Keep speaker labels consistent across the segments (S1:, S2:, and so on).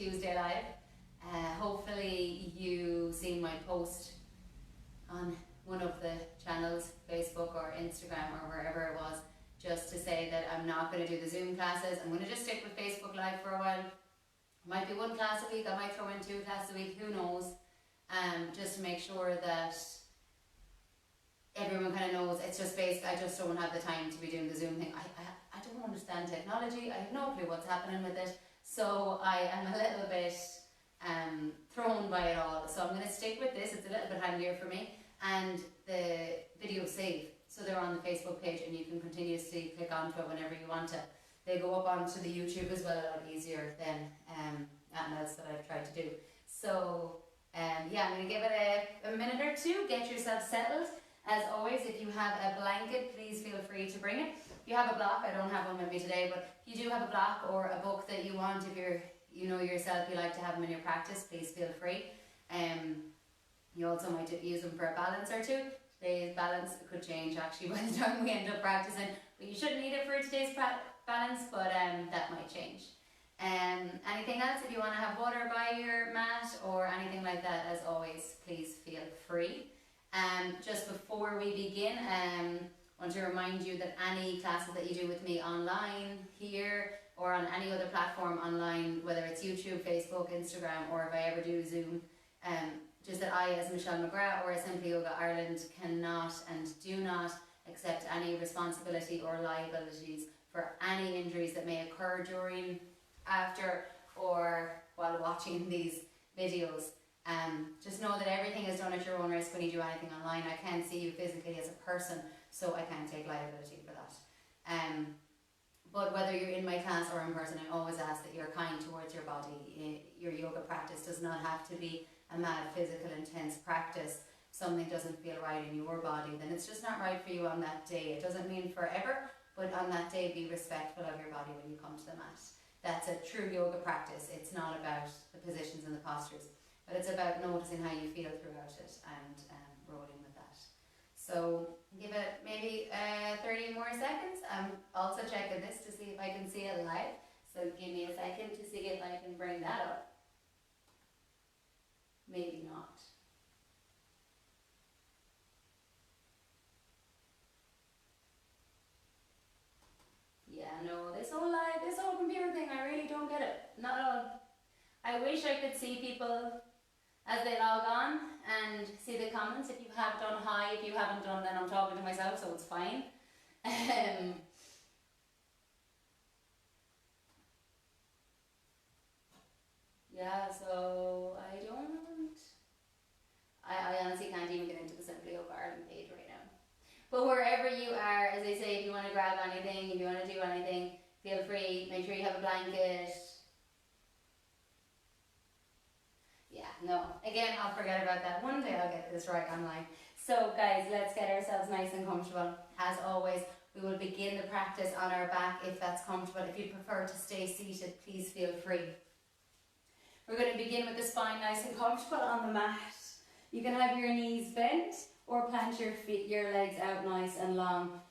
S1: Tuesday Live. Hopefully you seen my post on one of the channels, Facebook or Instagram or wherever it was, just to say that I'm not going to do the Zoom classes. I'm going to just stick with Facebook Live for a while. Might be one class a week, I might throw in 2 classes a week, who knows, just to make sure that everyone kind of knows. It's just based, I just don't have the time to be doing the Zoom thing. I don't understand technology, I have no clue what's happening with it, so I am a little bit thrown by it all. So I'm going to stick with this, it's a little bit handier for me, and the videos save, so they're on the Facebook page and you can continuously click onto it whenever you want to. They go up onto the YouTube as well, a lot easier than anything else that I've tried to do. So yeah, I'm going to give it a minute or two, get yourself settled. As always, if you have a blanket, please feel free to bring it. If you have a block, I don't have one with me today, but if you do have a block or a book that you want, if you know yourself, you like to have them in your practice, please feel free. You also might use them for a balance or two. Today's balance could change actually by the time we end up practicing, but you shouldn't need it for today's balance, but that might change. Anything else, if you want to have water by your mat or anything like that, as always, please feel free. Just before we begin, I want to remind you that any classes that you do with me online here or on any other platform online, whether it's YouTube, Facebook, Instagram, or if I ever do Zoom, just that I, as Michelle McGrath or as Simply Yoga Ireland, cannot and do not accept any responsibility or liabilities for any injuries that may occur during, after, or while watching these videos. Just know that everything is done at your own risk when you do anything online. I can't see you physically as a person, so I can't take liability for that. But whether you're in my class or in person, I always ask that you're kind towards your body. Your yoga practice does not have to be a mad, physical, intense practice. Something doesn't feel right in your body, then it's just not right for you on that day. It doesn't mean forever, but on that day, be respectful of your body when you come to the mat. That's a true yoga practice. It's not about the positions and the postures, but it's about noticing how you feel throughout it and rolling with that. So give it maybe 30 more seconds. I'm also checking this to see if I can see it live. So give me a second to see if I can bring that up. Maybe not. Yeah, no, this whole computer thing, I really don't get it. Not at all. I wish I could see people as they log on and see the comments. If you have done hi, if you haven't done, then I'm talking to myself, so it's fine. Yeah, so I honestly can't even get into the Simply Yoga Ireland page right now. But wherever you are, as I say, if you want to grab anything, if you want to do anything, feel free. Make sure you have a blanket. Yeah, no, again, I'll forget about that. One day I'll get this right online. So guys, let's get ourselves nice and comfortable. As always, we will begin the practice on our back if that's comfortable. If you prefer to stay seated, please feel free. We're going to begin with the spine nice and comfortable on the mat. You can have your knees bent or plant your legs out nice and long.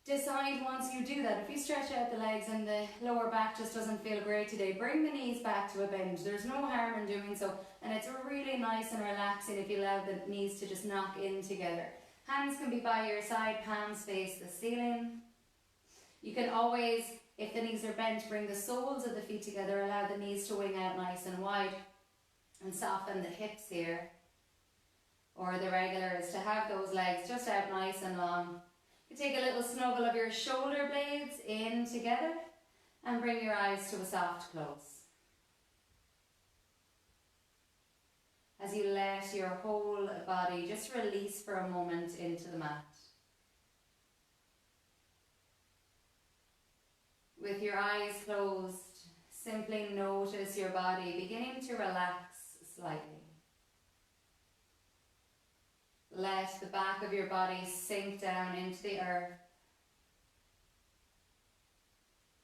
S1: Decide once you do that, if you stretch out the legs and the lower back just doesn't feel great today, bring the knees back to a bend. There's no harm in doing so, and it's really nice and relaxing if you allow the knees to just knock in together. Hands can be by your side, palms face the ceiling. You can always, if the knees are bent, bring the soles of the feet together, allow the knees to wing out nice and wide, and soften the hips here. Or the regular is to have those legs just out nice and long. You take a little snuggle of your shoulder blades in together and bring your eyes to a soft close. As you let your whole body just release for a moment into the mat. With your eyes closed, simply notice your body beginning to relax slightly. Let the back of your body sink down into the earth.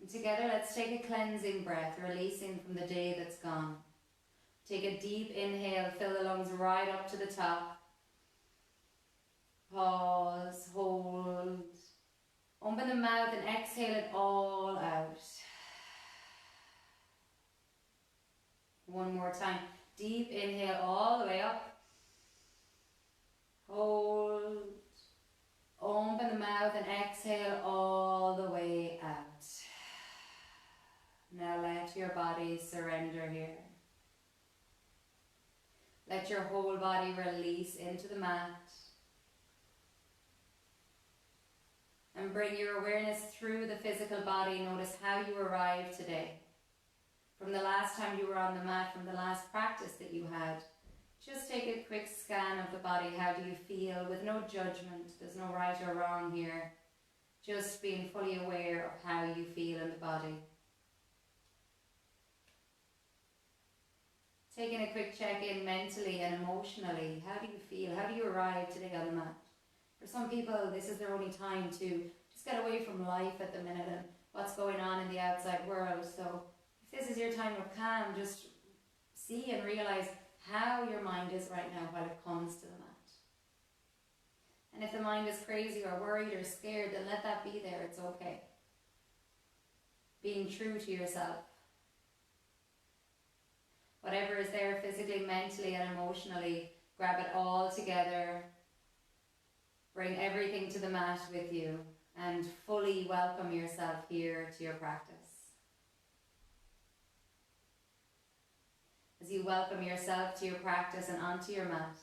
S1: And together, let's take a cleansing breath, releasing from the day that's gone. Take a deep inhale, fill the lungs right up to the top. Pause, hold. Open the mouth and exhale it all out. One more time. Deep inhale all the way up. Hold. Open the mouth and exhale all the way out. Now let your body surrender here. Let your whole body release into the mat. And bring your awareness through the physical body. Notice how you arrived today. From the last time you were on the mat, from the last practice that you had. Just take a quick scan of the body. How do you feel? With no judgment. There's no right or wrong here. Just being fully aware of how you feel in the body. Taking a quick check-in mentally and emotionally. How do you feel? How do you arrive today on the mat? For some people, this is their only time to just get away from life at the minute and what's going on in the outside world. So if this is your time of calm, just see and realize how your mind is right now while it comes to the mat. And if the mind is crazy or worried or scared, then let that be there. It's okay. Being true to yourself. Whatever is there physically, mentally and emotionally, grab it all together. Bring everything to the mat with you and fully welcome yourself here to your practice. As you welcome yourself to your practice and onto your mat,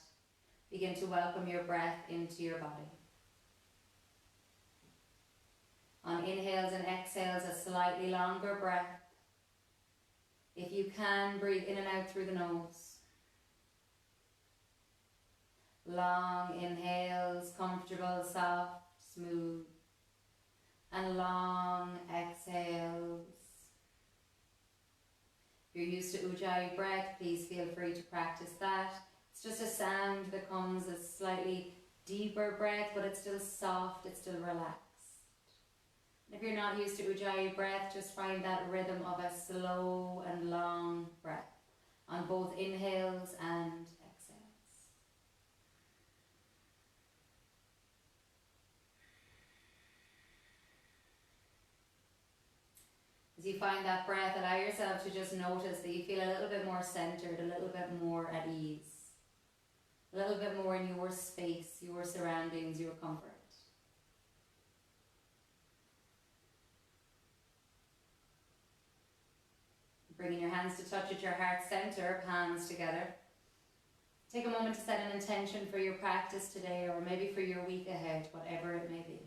S1: begin to welcome your breath into your body. On inhales and exhales, a slightly longer breath. If you can, breathe in and out through the nose. Long inhales, comfortable, soft, smooth. And long exhales. If you're used to Ujjayi breath, please feel free to practice that. It's just a sound that comes as slightly deeper breath, but it's still soft, it's still relaxed. And if you're not used to Ujjayi breath, just find that rhythm of a slow and long breath on both inhales and exhales. As you find that breath, allow yourself to just notice that you feel a little bit more centered, a little bit more at ease, a little bit more in your space, your surroundings, your comfort. Bringing your hands to touch at your heart center, palms together. Take a moment to set an intention for your practice today, or maybe for your week ahead, whatever it may be.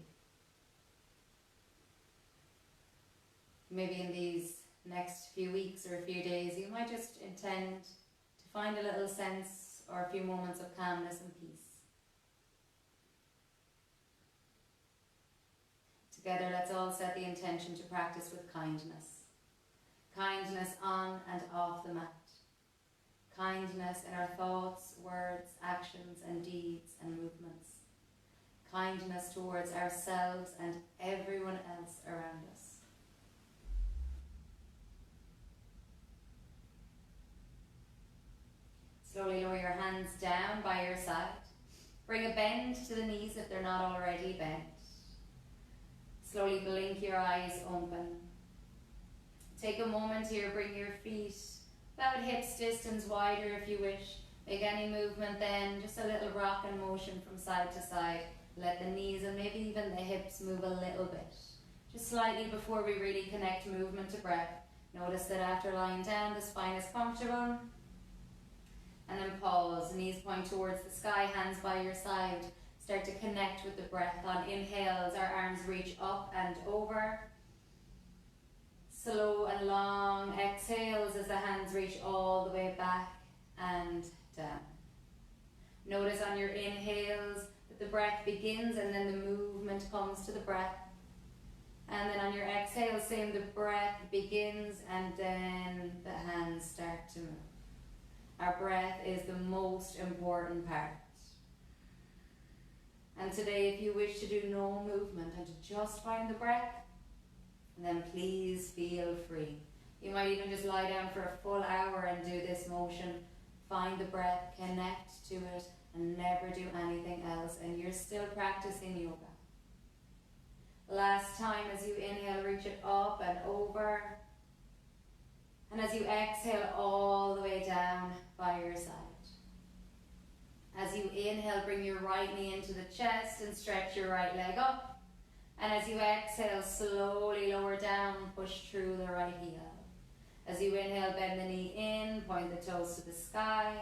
S1: Maybe in these next few weeks or a few days, you might just intend to find a little sense or a few moments of calmness and peace. Together, let's all set the intention to practice with kindness. Kindness on and off the mat. Kindness in our thoughts, words, actions and deeds and movements. Kindness towards ourselves and everyone else around us. Slowly lower your hands down by your side. Bring a bend to the knees if they're not already bent. Slowly blink your eyes open. Take a moment here, bring your feet about hips distance wider if you wish. Make any movement then, just a little rock and motion from side to side. Let the knees and maybe even the hips move a little bit. Just slightly before we really connect movement to breath. Notice that after lying down, the spine is comfortable. And then pause, knees point towards the sky, hands by your side. Start to connect with the breath. On inhales, our arms reach up and over. Slow and long exhales as the hands reach all the way back and down. Notice on your inhales that the breath begins and then the movement comes to the breath. And then on your exhale, same, the breath begins and then the hands start to move. Our breath is the most important part. And today, if you wish to do no movement and to just find the breath, then please feel free. You might even just lie down for a full hour and do this motion. Find the breath, connect to it, and never do anything else. And you're still practicing yoga. Last time, as you inhale, reach it up and over. And as you exhale all the way down by your side. As you inhale, bring your right knee into the chest and stretch your right leg up. And as you exhale, slowly lower down, push through the right heel. As you inhale, bend the knee in, point the toes to the sky.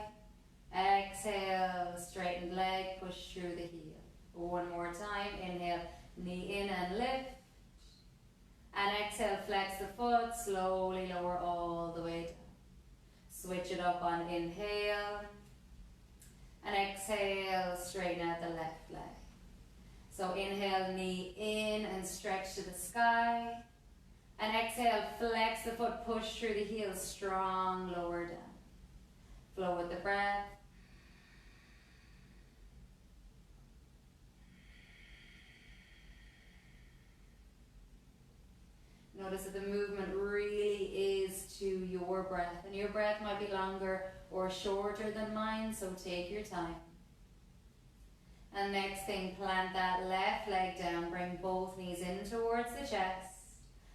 S1: Exhale, straightened leg, push through the heel. One more time, inhale, knee in and lift. And exhale, flex the foot, slowly lower all the way down. Switch it up on inhale. And exhale, straighten out the left leg. So inhale, knee in and stretch to the sky. And exhale, flex the foot, push through the heel, strong, lower down. Flow with the breath. Notice that the movement really is to your breath. And your breath might be longer or shorter than mine, so take your time. And next thing, plant that left leg down. Bring both knees in towards the chest.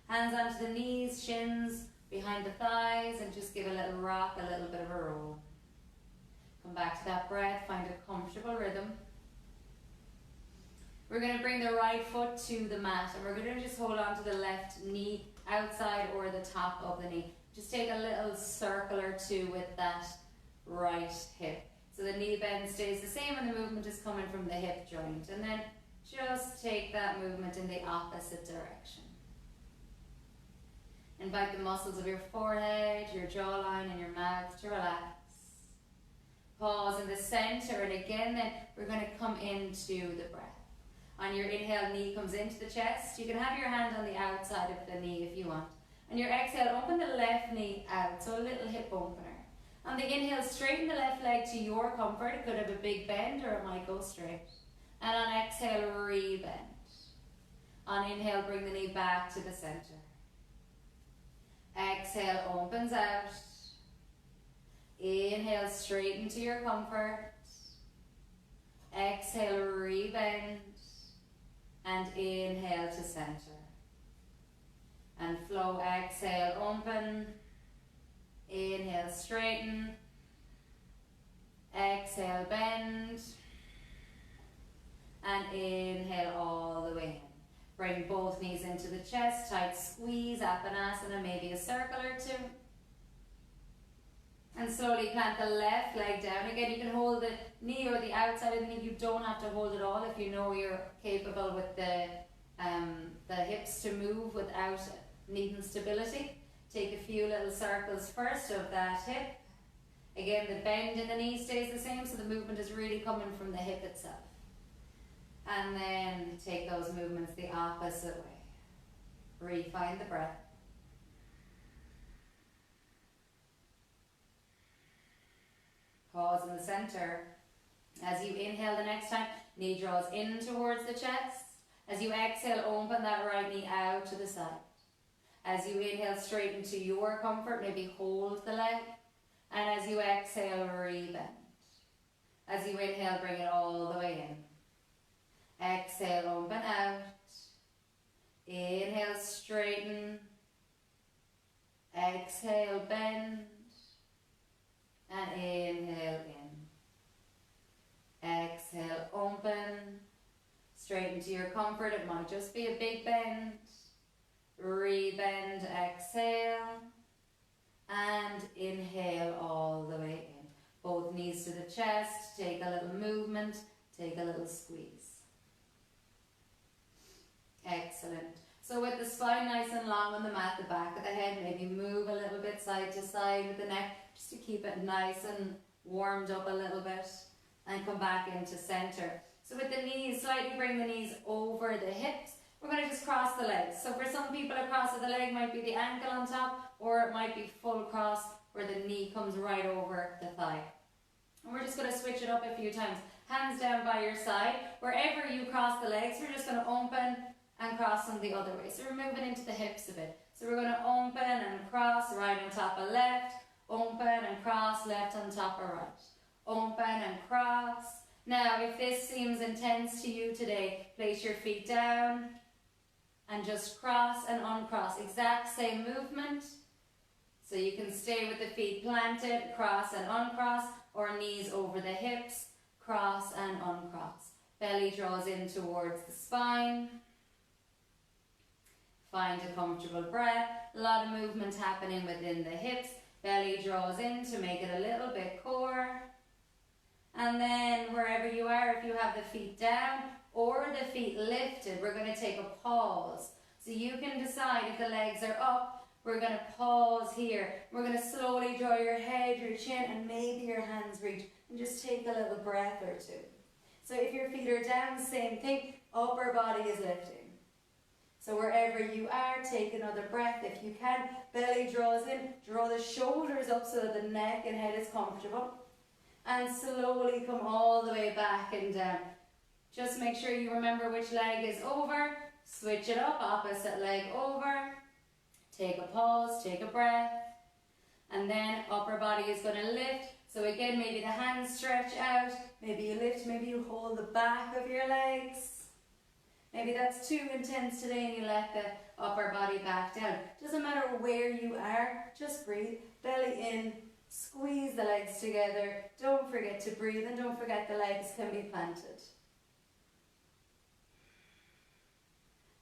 S1: Hands onto the knees, shins behind the thighs, and just give a little rock, a little bit of a roll. Come back to that breath, find a comfortable rhythm. We're going to bring the right foot to the mat, and we're going to just hold on to the left knee outside or the top of the knee. Just take a little circle or two with that right hip. So the knee bend stays the same and the movement is coming from the hip joint. And then just take that movement in the opposite direction. Invite the muscles of your forehead, your jawline and your mouth to relax. Pause in the center, and again then we're going to come into the breath. On your inhale, knee comes into the chest. You can have your hand on the outside of the knee if you want. On your exhale, open the left knee out, so a little hip opener. On the inhale, straighten the left leg to your comfort. It could have a big bend or it might go straight. And on exhale, re-bend. On inhale, bring the knee back to the center. Exhale, opens out. Inhale, straighten to your comfort. Exhale, re-bend. And inhale to center. And flow, exhale, open. Inhale, straighten. Exhale, bend. And inhale all the way in. Bring both knees into the chest, tight squeeze, Apanasana, maybe a circle or two. And slowly plant the left leg down. Again, you can hold the knee or the outside of the knee. You don't have to hold it all if you know you're capable with the hips to move without needing stability. Take a few little circles first of that hip. Again, the bend in the knee stays the same, so the movement is really coming from the hip itself. And then take those movements the opposite way. Refine the breath. Pause in the center. As you inhale the next time, knee draws in towards the chest. As you exhale, open that right knee out to the side. As you inhale, straighten to your comfort, maybe hold the leg. And as you exhale, re-bend. As you inhale, bring it all the way in. Exhale, open out. Inhale, straighten. Exhale, bend. And inhale in. Exhale, open. Straighten to your comfort. It might just be a big bend. Re-bend, exhale. And inhale all the way in. Both knees to the chest. Take a little movement. Take a little squeeze. Excellent. So with the spine nice and long on the mat, the back of the head, maybe move a little bit side to side with the neck, just to keep it nice and warmed up a little bit, and come back into center. So with the knees, slightly bring the knees over the hips. We're going to just cross the legs. So for some people, a cross of the leg might be the ankle on top, or it might be full cross where the knee comes right over the thigh. And we're just going to switch it up a few times. Hands down by your side. Wherever you cross the legs, we're just going to open and cross them the other way. So we're moving into the hips a bit. So we're going to open and cross, right on top of left. Open and cross, left on top of right. Open and cross. Now, if this seems intense to you today, place your feet down and just cross and uncross. Exact same movement. So you can stay with the feet planted, cross and uncross, or knees over the hips, cross and uncross. Belly draws in towards the spine. Find a comfortable breath. A lot of movement happening within the hips. Belly draws in to make it a little bit core. And then wherever you are, if you have the feet down or the feet lifted, we're going to take a pause. So you can decide if the legs are up, we're going to pause here. We're going to slowly draw your head, your chin, and maybe your hands reach. And just take a little breath or two. So if your feet are down, same thing, upper body is lifting. So wherever you are, take another breath if you can. Belly draws in, draw the shoulders up so that the neck and head is comfortable. And slowly come all the way back and down. Just make sure you remember which leg is over. Switch it up, opposite leg over. Take a pause, take a breath. And then upper body is going to lift. So again, maybe the hands stretch out. Maybe you lift, maybe you hold the back of your legs. Maybe that's too intense today and you let the upper body back down. Doesn't matter where you are, just breathe. Belly in, squeeze the legs together. Don't forget to breathe and don't forget the legs can be planted.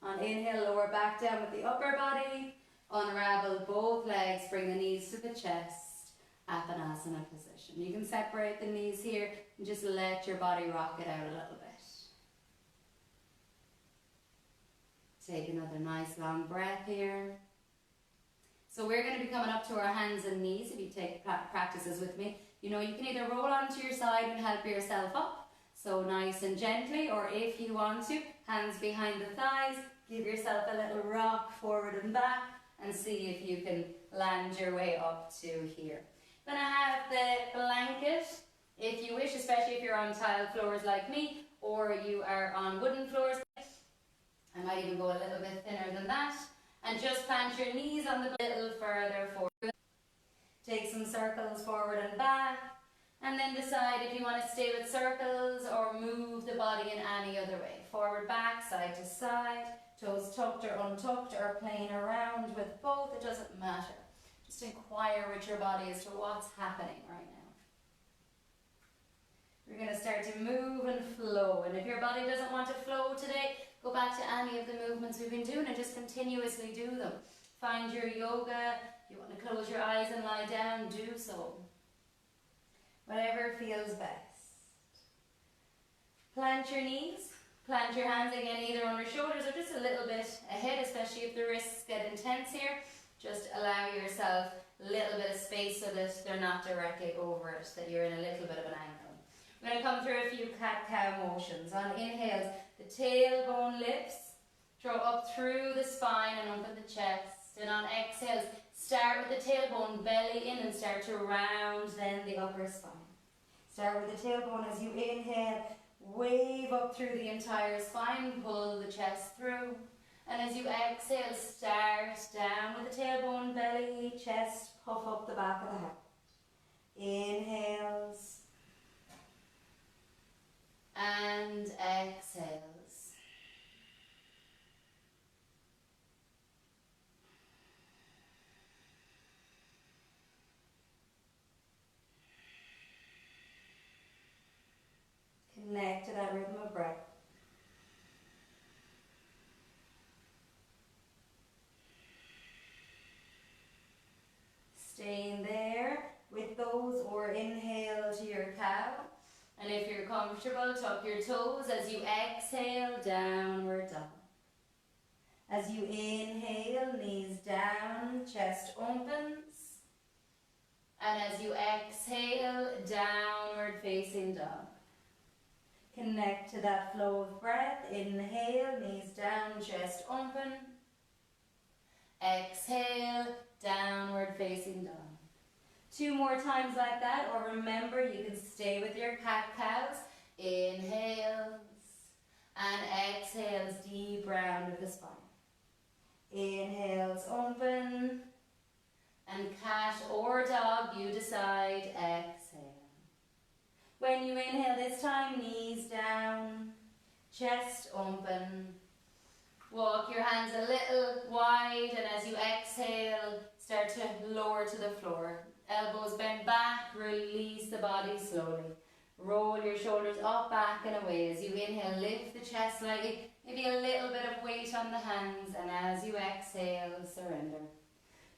S1: On inhale, lower back down with the upper body. Unravel both legs, bring the knees to the chest. Apanasana position. You can separate the knees here and just let your body rock it out a little bit. Take another nice long breath here. So we're going to be coming up to our hands and knees. If you take practices with me, you know you can either roll onto your side and help yourself up. So nice and gently, or if you want to, hands behind the thighs, give yourself a little rock forward and back and see if you can land your way up to here. I'm going to have the blanket, if you wish, especially if you're on tiled floors like me, or you are on wooden floors. I might even go a little bit thinner than that. And just plant your knees on the little further forward. Take some circles forward and back. And then decide if you want to stay with circles or move the body in any other way. Forward, back, side to side. Toes tucked or untucked or playing around with both. It doesn't matter. Just inquire with your body as to what's happening right now. We're going to start to move and flow. And if your body doesn't want to flow today, go back to any of the movements we've been doing and just continuously do them. Find your yoga. You want to close your eyes and lie down, do so. Whatever feels best. Plant your knees. Plant your hands again either on your shoulders or just a little bit ahead, especially if the wrists get intense here. Just allow yourself a little bit of space so that they're not directly over it, that you're in a little bit of an angle. We're going to come through a few cat-cow motions. On inhales, the tailbone lifts, draw up through the spine and open the chest. And on exhales, start with the tailbone, belly in, and start to round then the upper spine. Start with the tailbone as you inhale, wave up through the entire spine, pull the chest through. And as you exhale, start down with the tailbone, belly, chest, puff up the back of the head. Inhales. And exhales. Connect to that rhythm of breath. Staying there with those, or inhale to your cow. And if you're comfortable, tuck your toes as you exhale, downward dog. As you inhale, knees down, chest opens. And as you exhale, downward facing dog. Connect to that flow of breath. Inhale, knees down, chest open. Exhale, downward facing dog. 2 more times like that, or remember you can stay with your cat-cows. Inhales and exhales, deep round of the spine. Inhales, open, and cat or dog, you decide, exhale. When you inhale this time, knees down, chest open. Walk your hands a little wide, and as you exhale, start to lower to the floor. Elbows bend back, release the body slowly. Roll your shoulders up, back and away. As you inhale, lift the chest slightly, maybe a little bit of weight on the hands, and as you exhale, surrender.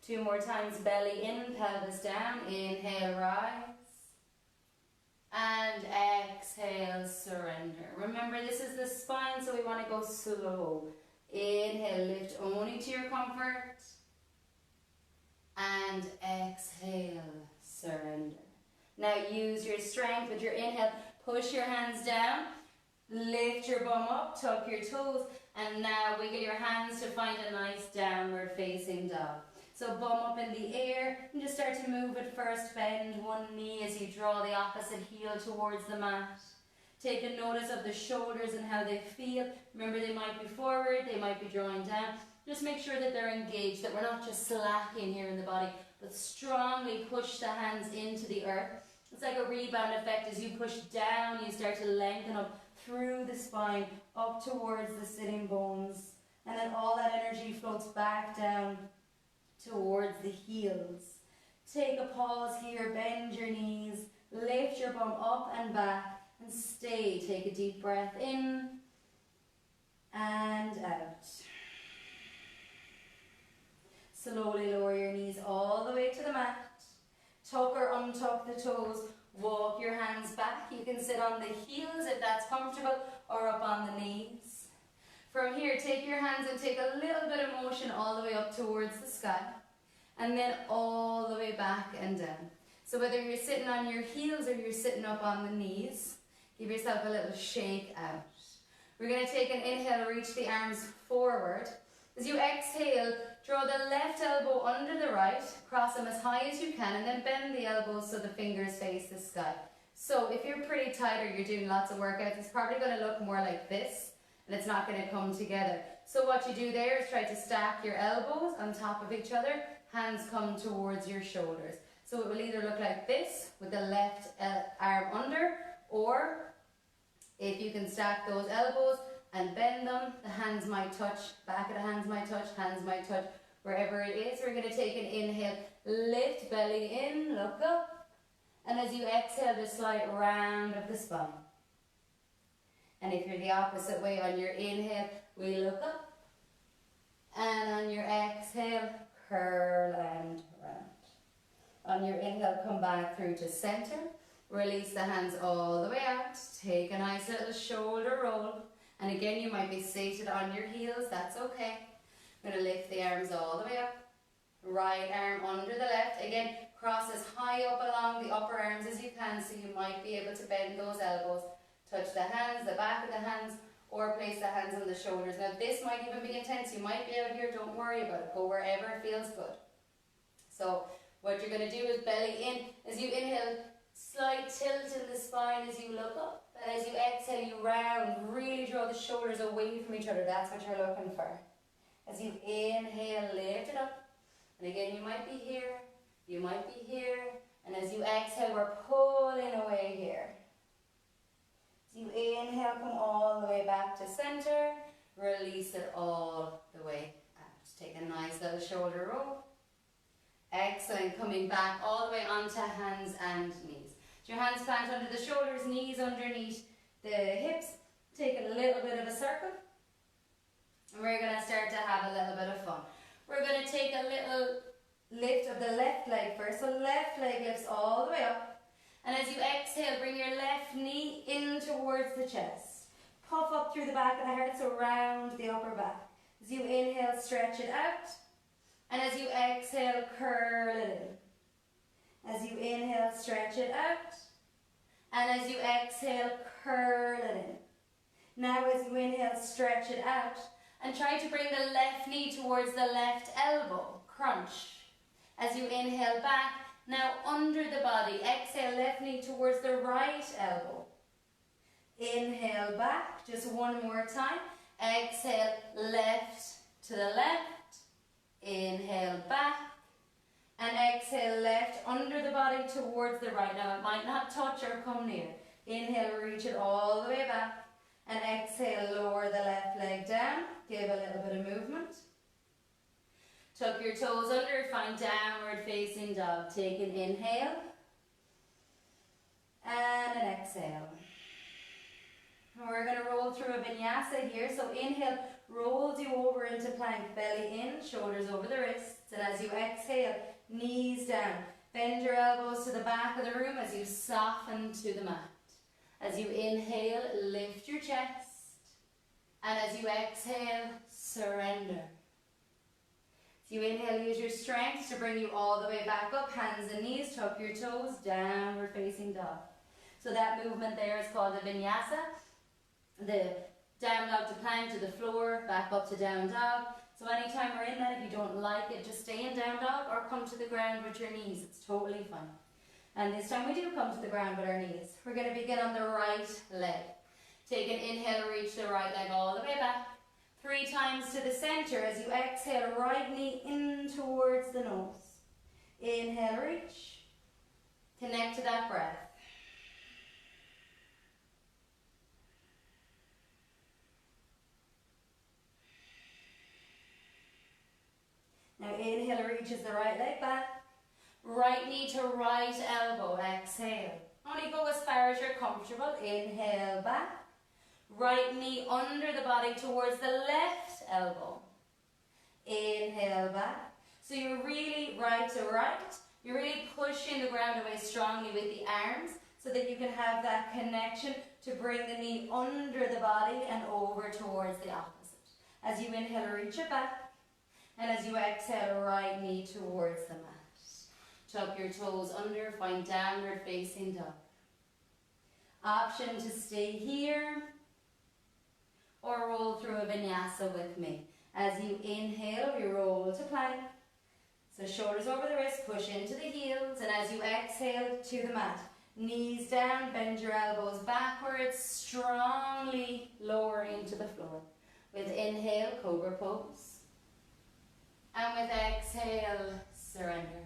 S1: 2 more times, belly in, pelvis down. Inhale, rise. And exhale, surrender. Remember, this is the spine, so we want to go slow. Inhale, lift only to your comfort. And exhale, surrender. Now use your strength with your inhale. Push your hands down. Lift your bum up, tuck your toes. And now wiggle your hands to find a nice downward facing dog. So bum up in the air, and just start to move it first. Bend one knee as you draw the opposite heel towards the mat. Take a notice of the shoulders and how they feel. Remember, they might be forward, they might be drawing down. Just make sure that they're engaged, that we're not just slacking here in the body, but strongly push the hands into the earth. It's like a rebound effect. As you push down, you start to lengthen up through the spine, up towards the sitting bones. And then all that energy floats back down towards the heels. Take a pause here, bend your knees, lift your bum up and back, and stay. Take a deep breath in and out. Slowly lower your knees all the way to the mat. Tuck or untuck the toes. Walk your hands back. You can sit on the heels if that's comfortable, or up on the knees. From here, take your hands and take a little bit of motion all the way up towards the sky, and then all the way back and down. So whether you're sitting on your heels or you're sitting up on the knees, give yourself a little shake out. We're going to take an inhale, reach the arms forward. As you exhale, draw the left elbow under the right, cross them as high as you can, and then bend the elbows so the fingers face the sky. So if you're pretty tight or you're doing lots of workouts, it's probably going to look more like this, and it's not going to come together. So what you do there is try to stack your elbows on top of each other, hands come towards your shoulders. So it will either look like this, with the left arm under, or if you can stack those elbows and bend them, the hands might touch, back of the hands might touch, hands might touch, wherever it is. We're going to take an inhale, lift belly in, look up, and as you exhale, just slight round of the spine. And if you're the opposite way, on your inhale, we look up, and on your exhale, curl and round. On your inhale, come back through to center, release the hands all the way out, take a nice little shoulder roll. And again, you might be seated on your heels, that's okay. I'm going to lift the arms all the way up. Right arm under the left. Again, cross as high up along the upper arms as you can, so you might be able to bend those elbows. Touch the hands, the back of the hands, or place the hands on the shoulders. Now this might even be intense. You might be out here, don't worry about it. Go wherever feels good. So what you're going to do is belly in. As you inhale, slight tilt in the spine as you look up. And as you exhale, you round, really draw the shoulders away from each other. That's what you're looking for. As you inhale, lift it up. And again, you might be here, you might be here. And as you exhale, we're pulling away here. As you inhale, come all the way back to center. Release it all the way out. Take a nice little shoulder roll. Excellent. Coming back all the way onto hands and knees. Your hands plant under the shoulders, knees underneath the hips. Take a little bit of a circle. And we're going to start to have a little bit of fun. We're going to take a little lift of the left leg first. So left leg lifts all the way up. And as you exhale, bring your left knee in towards the chest. Puff up through the back of the heart, so round the upper back. As you inhale, stretch it out. And as you exhale, curl it in. As you inhale, stretch it out. And as you exhale, curl it in. Now as you inhale, stretch it out. And try to bring the left knee towards the left elbow. Crunch. As you inhale back, now under the body. Exhale, left knee towards the right elbow. Inhale back, just one more time. Exhale, left to the left. Inhale back. And exhale, left under the body towards the right. Now it might not touch or come near. Inhale, reach it all the way back. And exhale, lower the left leg down. Give a little bit of movement. Tuck your toes under, find downward facing dog. Take an inhale and an exhale. And we're going to roll through a vinyasa here. So inhale, rolls you over into plank, belly in, shoulders over the wrists. And as you exhale, knees down. Bend your elbows to the back of the room as you soften to the mat. As you inhale, lift your chest. And as you exhale, surrender. As you inhale, use your strength to bring you all the way back up. Hands and knees, tuck your toes, downward facing dog. So that movement there is called a vinyasa. The down dog to plank to the floor, back up to down dog. So anytime we're in that, if you don't like it, just stay in down dog or come to the ground with your knees. It's totally fine. And this time we do come to the ground with our knees. We're going to begin on the right leg. Take an inhale, reach the right leg all the way back. 3 times to the center. As you exhale, right knee in towards the nose. Inhale, reach. Connect to that breath. Now inhale, reaches the right leg back. Right knee to right elbow. Exhale. Only go as far as you're comfortable. Inhale back. Right knee under the body towards the left elbow. Inhale back. So you're really right to right. You're really pushing the ground away strongly with the arms so that you can have that connection to bring the knee under the body and over towards the opposite. As you inhale, reach it back. And as you exhale, right knee towards the mat. Tuck your toes under, find downward facing dog. Option to stay here or roll through a vinyasa with me. As you inhale, we roll to plank. So shoulders over the wrist, push into the heels. And as you exhale, to the mat. Knees down, bend your elbows backwards, strongly lower into the floor. With inhale, cobra pose. And with exhale, surrender.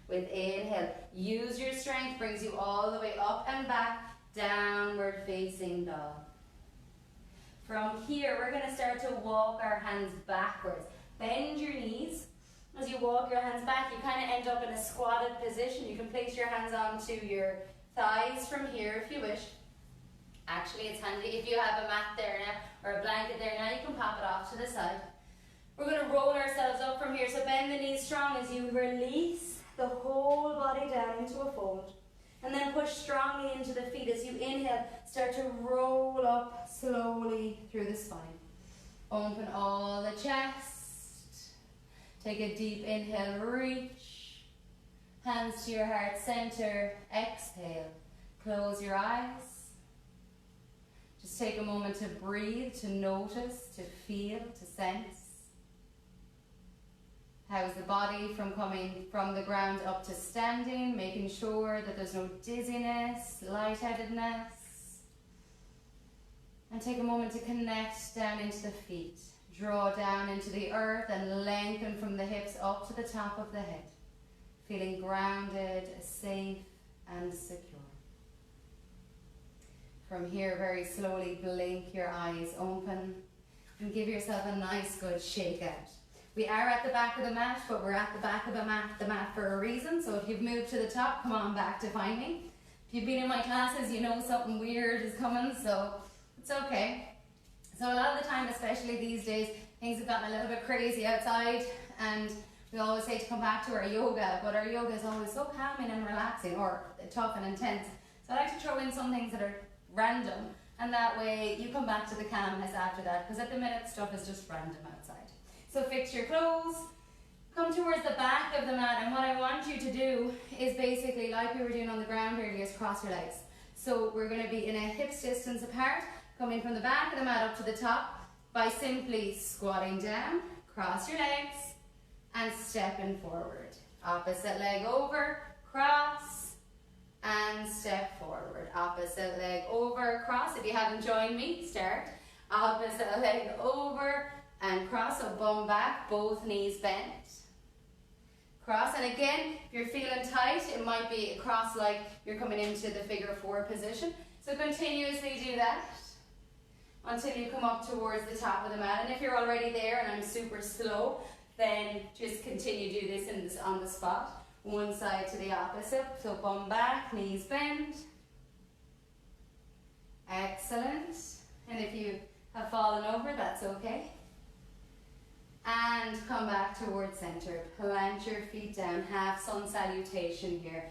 S1: With inhale, use your strength, brings you all the way up and back, downward facing dog. From here, we're going to start to walk our hands backwards. Bend your knees. As you walk your hands back, you kind of end up in a squatted position. You can place your hands onto your thighs from here if you wish. Actually, it's handy if you have a mat there now, or a blanket there now, you can pop it off to the side. We're going to roll ourselves up from here, so bend the knees strong as you release the whole body down into a fold. And then push strongly into the feet. As you inhale, start to roll up slowly through the spine. Open all the chest. Take a deep inhale, reach. Hands to your heart center. Exhale. Close your eyes. Just take a moment to breathe, to notice, to feel, to sense. How's the body from coming from the ground up to standing, making sure that there's no dizziness, lightheadedness. And take a moment to connect down into the feet. Draw down into the earth and lengthen from the hips up to the top of the head. Feeling grounded, safe and secure. From here, very slowly blink your eyes open and give yourself a nice good shake out. We are at the back of the mat, but we're at the back of the mat for a reason. So if you've moved to the top, come on back to find me. If you've been in my classes, you know something weird is coming, so it's okay. So a lot of the time, especially these days, things have gotten a little bit crazy outside, and we always say to come back to our yoga, but our yoga is always so calming and relaxing, or tough and intense. So I like to throw in some things that are random, and that way you come back to the calmness after that, because at the minute stuff is just random outside. So fix your clothes, come towards the back of the mat, and what I want you to do is basically, like we were doing on the ground earlier, is cross your legs. So we're going to be in a hips distance apart, coming from the back of the mat up to the top by simply squatting down, cross your legs, and stepping forward. Opposite leg over, cross, and step forward. Opposite leg over, cross. If you haven't joined me, start. Opposite leg over, and cross, so bum back, both knees bent. Cross, and again, if you're feeling tight, it might be a cross like you're coming into the figure 4 position. So continuously do that until you come up towards the top of the mat. And if you're already there and I'm super slow, then just continue to do this on the spot. One side to the opposite. So bum back, knees bend. Excellent. And if you have fallen over, that's okay. And come back towards center. Plant your feet down. Half sun salutation here.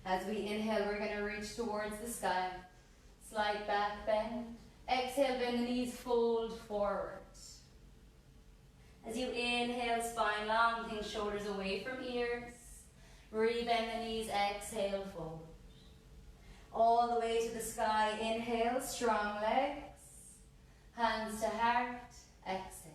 S1: As we inhale, we're going to reach towards the sky. Slight back bend. Exhale, bend the knees, fold forward. As you inhale, spine long, think shoulders away from ears. Rebend the knees, exhale, fold. All the way to the sky, inhale, strong legs. Hands to heart, exhale.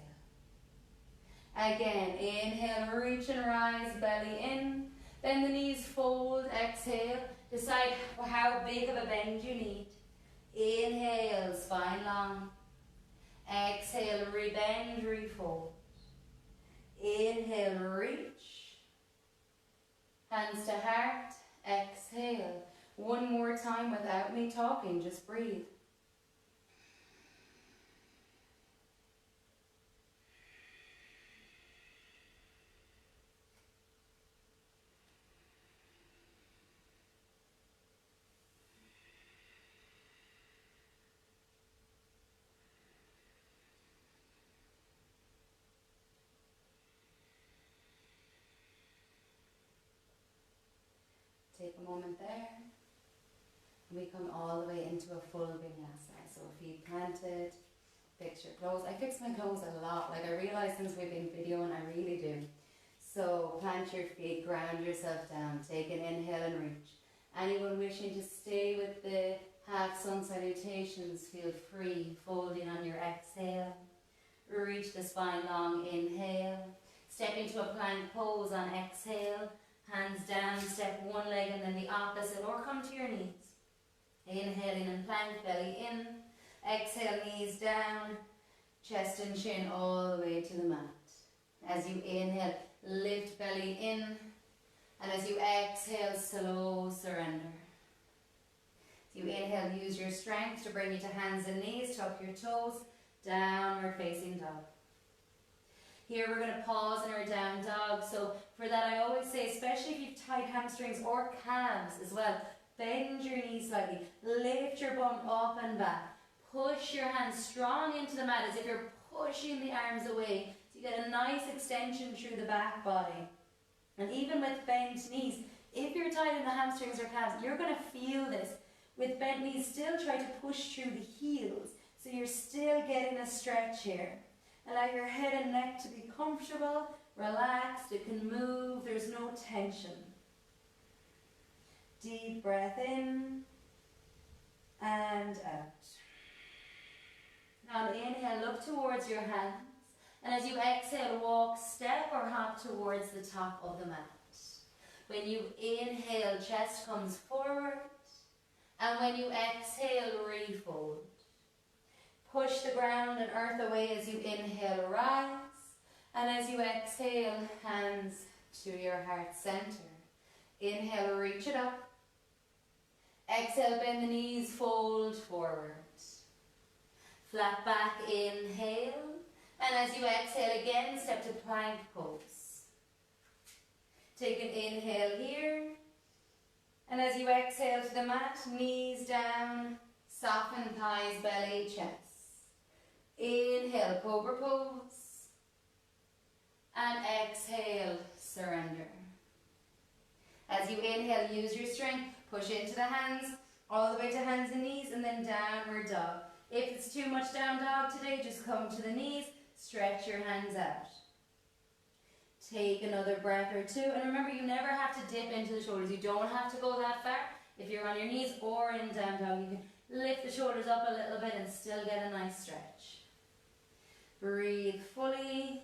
S1: Again, inhale, reach and rise, belly in. Bend the knees, fold, exhale. Decide how big of a bend you need. Inhale, spine long. Exhale, rebend, refold. Inhale, reach. Hands to heart, exhale. One more time without me talking, just breathe. Take a moment there. We come all the way into a full vinyasa. So feet planted, fix your clothes. I fix my clothes a lot. Like I realize since we've been videoing, I really do. So plant your feet, ground yourself down. Take an inhale and reach. Anyone wishing to stay with the half sun salutations, feel free. Folding on your exhale. Reach the spine long, inhale. Step into a plank pose on exhale. Hands down, step one leg and then the opposite, or come to your knees. Inhaling and plank, belly in. Exhale, knees down, chest and chin all the way to the mat. As you inhale, lift belly in. And as you exhale, slow surrender. As you inhale, use your strength to bring you to hands and knees. Tuck your toes, downward facing dog. Here we're going to pause in our down dog. So for that I always say, especially if you've tight hamstrings or calves as well, bend your knees slightly, lift your bum up and back, push your hands strong into the mat as if you're pushing the arms away. So you get a nice extension through the back body. And even with bent knees, if you're tight in the hamstrings or calves, you're going to feel this. With bent knees, still try to push through the heels. So you're still getting a stretch here. Allow your head and neck to be comfortable, relaxed, it can move, there's no tension. Deep breath in and out. Now inhale, look towards your hands. And as you exhale, walk, step or hop towards the top of the mat. When you inhale, chest comes forward. And when you exhale, refold. Push the ground and earth away as you inhale, rise. And as you exhale, hands to your heart center. Inhale, reach it up. Exhale, bend the knees, fold forward. Flat back, inhale. And as you exhale again, step to plank pose. Take an inhale here. And as you exhale to the mat, knees down, soften thighs, belly, chest. Inhale, cobra pose. And exhale, surrender. As you inhale, use your strength, push into the hands, all the way to hands and knees, and then downward dog. If it's too much down dog today, just come to the knees, stretch your hands out. Take another breath or two, and remember you never have to dip into the shoulders. You don't have to go that far. If you're on your knees or in down dog, you can lift the shoulders up a little bit and still get a nice stretch. Breathe fully.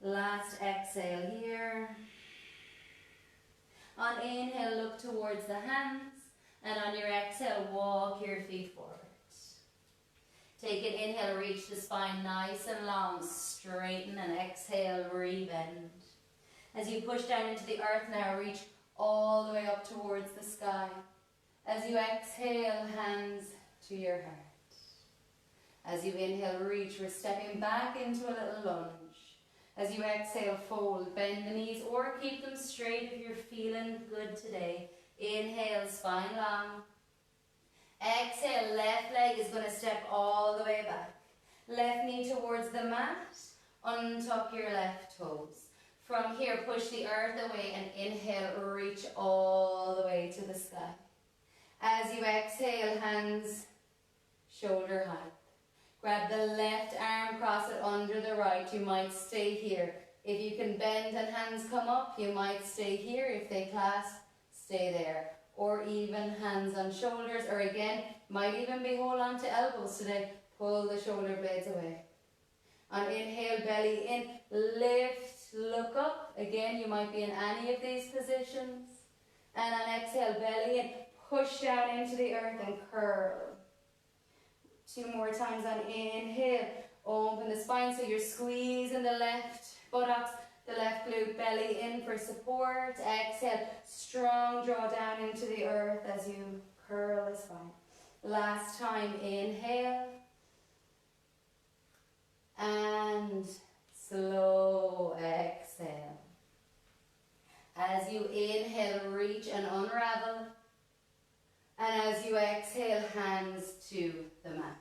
S1: Last exhale here. On inhale, look towards the hands. And on your exhale, walk your feet forward. Take an inhale, reach the spine nice and long. Straighten and exhale, rebend. As you push down into the earth now, reach all the way up towards the sky. As you exhale, hands to your heart. As you inhale, reach, we're stepping back into a little lunge. As you exhale, fold, bend the knees or keep them straight if you're feeling good today. Inhale, spine long. Exhale, left leg is going to step all the way back. Left knee towards the mat. Untuck your left toes. From here, push the earth away and inhale, reach all the way to the sky. As you exhale, hands shoulder height. Grab the left arm, cross it under the right. You might stay here. If you can bend and hands come up, you might stay here. If they clasp, stay there. Or even hands on shoulders, or again, might even be hold on to elbows today. Pull the shoulder blades away. On inhale, belly in, lift, look up. Again, you might be in any of these positions. And on exhale, belly in, push down into the earth and curl. 2 more times on inhale, open the spine so you're squeezing the left buttocks, the left glute, belly in for support. Exhale, strong draw down into the earth as you curl the spine. Last time, inhale. And slow exhale. As you inhale, reach and unravel. And as you exhale, hands to the mat.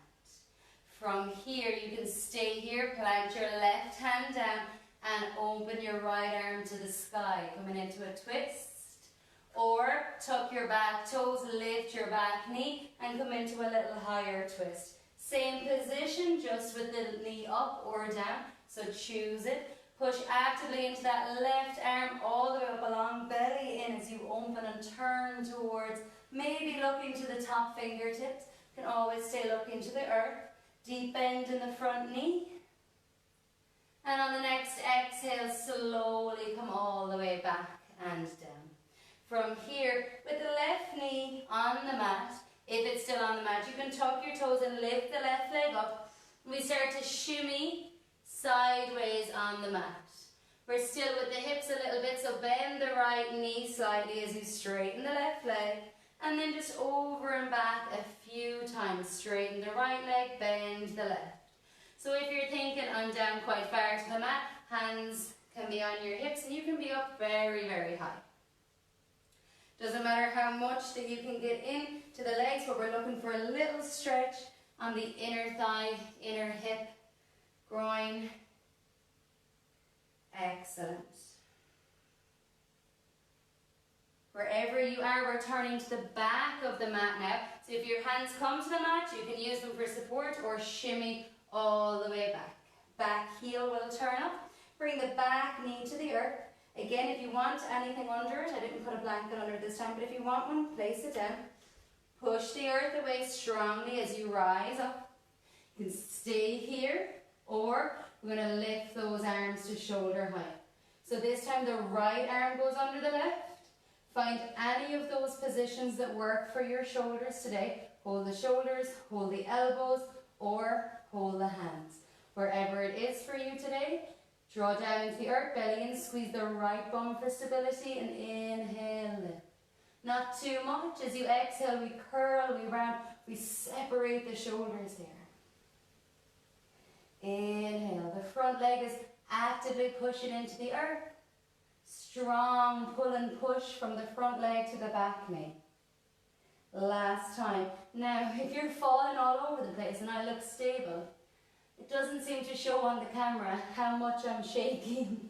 S1: From here, you can stay here, plant your left hand down and open your right arm to the sky, coming into a twist. Or tuck your back toes, lift your back knee and come into a little higher twist. Same position, just with the knee up or down, so choose it. Push actively into that left arm all the way up along, belly in as you open and turn towards, maybe looking to the top fingertips. You can always stay looking to the earth. Deep bend in the front knee. And on the next exhale, slowly come all the way back and down. From here, with the left knee on the mat, if it's still on the mat, you can tuck your toes and lift the left leg up. We start to shimmy sideways on the mat. We're still with the hips a little bit, so bend the right knee slightly as you straighten the left leg. And then just over and back a few times. Straighten the right leg, bend the left. So if you're thinking, I'm down quite far to the mat, hands can be on your hips and you can be up very, very high. Doesn't matter how much that you can get in to the legs, but we're looking for a little stretch on the inner thigh, inner hip, groin. Excellent. Wherever you are, we're turning to the back of the mat now. So if your hands come to the mat, you can use them for support or shimmy all the way back. Back heel will turn up. Bring the back knee to the earth. Again, if you want anything under it, I didn't put a blanket under it this time, but if you want one, place it down. Push the earth away strongly as you rise up. You can stay here, or we're going to lift those arms to shoulder height. So this time the right arm goes under the left. Find any of those positions that work for your shoulders today. Hold the shoulders, hold the elbows, or hold the hands. Wherever it is for you today, draw down into the earth, belly in, squeeze the right bum for stability, and inhale, lift. Not too much. As you exhale, we curl, we round, we separate the shoulders here. Inhale, the front leg is actively pushing into the earth. Strong pull and push from the front leg to the back knee. Last time. Now, if you're falling all over the place and I look stable, it doesn't seem to show on the camera how much I'm shaking.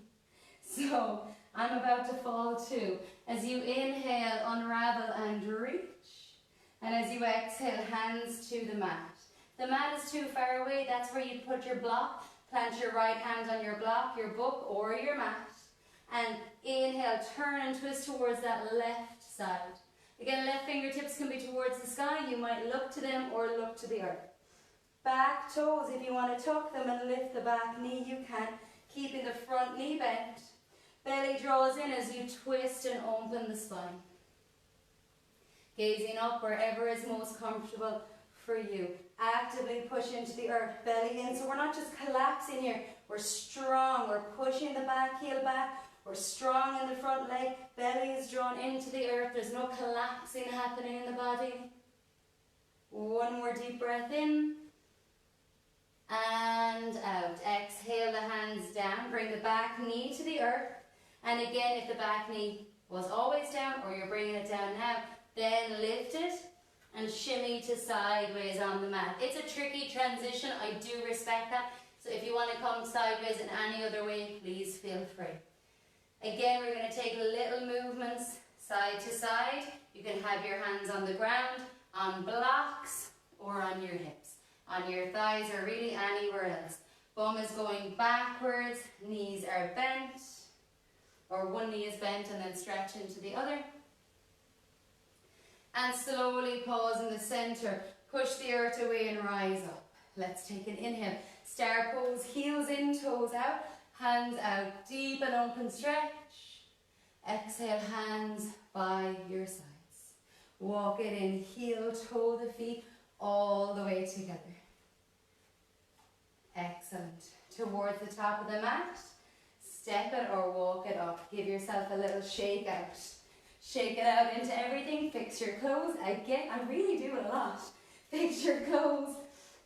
S1: So, I'm about to fall too. As you inhale, unravel and reach. And as you exhale, hands to the mat. The mat is too far away, that's where you put your block. Plant your right hand on your block, your book or your mat. And inhale, turn and twist towards that left side. Again, left fingertips can be towards the sky. You might look to them or look to the earth. Back toes, if you want to tuck them and lift the back knee, you can. Keeping the front knee bent. Belly draws in as you twist and open the spine. Gazing up wherever is most comfortable for you. Actively push into the earth, belly in. So we're not just collapsing here. We're strong. We're pushing the back heel back. We're strong in the front leg. Belly is drawn into the earth. There's no collapsing happening in the body. One more deep breath in and out. Exhale the hands down, bring the back knee to the earth. And again, if the back knee was always down or you're bringing it down now, then lift it and shimmy to sideways on the mat. It's a tricky transition, I do respect that. So if you want to come sideways in any other way, please feel free. Again, we're going to take little movements side to side. You can have your hands on the ground, on blocks, or on your hips, on your thighs, or really anywhere else. Bum is going backwards, knees are bent, or one knee is bent and then stretch into the other. And slowly pause in the center. Push the earth away and rise up. Let's take an inhale. Star pose, heels in, toes out. Hands out, deep and open stretch. Exhale, hands by your sides. Walk it in, heel, toe the feet all the way together. Excellent. Towards the top of the mat. Step it or walk it up. Give yourself a little shake out. Shake it out into everything. Fix your clothes. Again, I really do it a lot. Fix your clothes.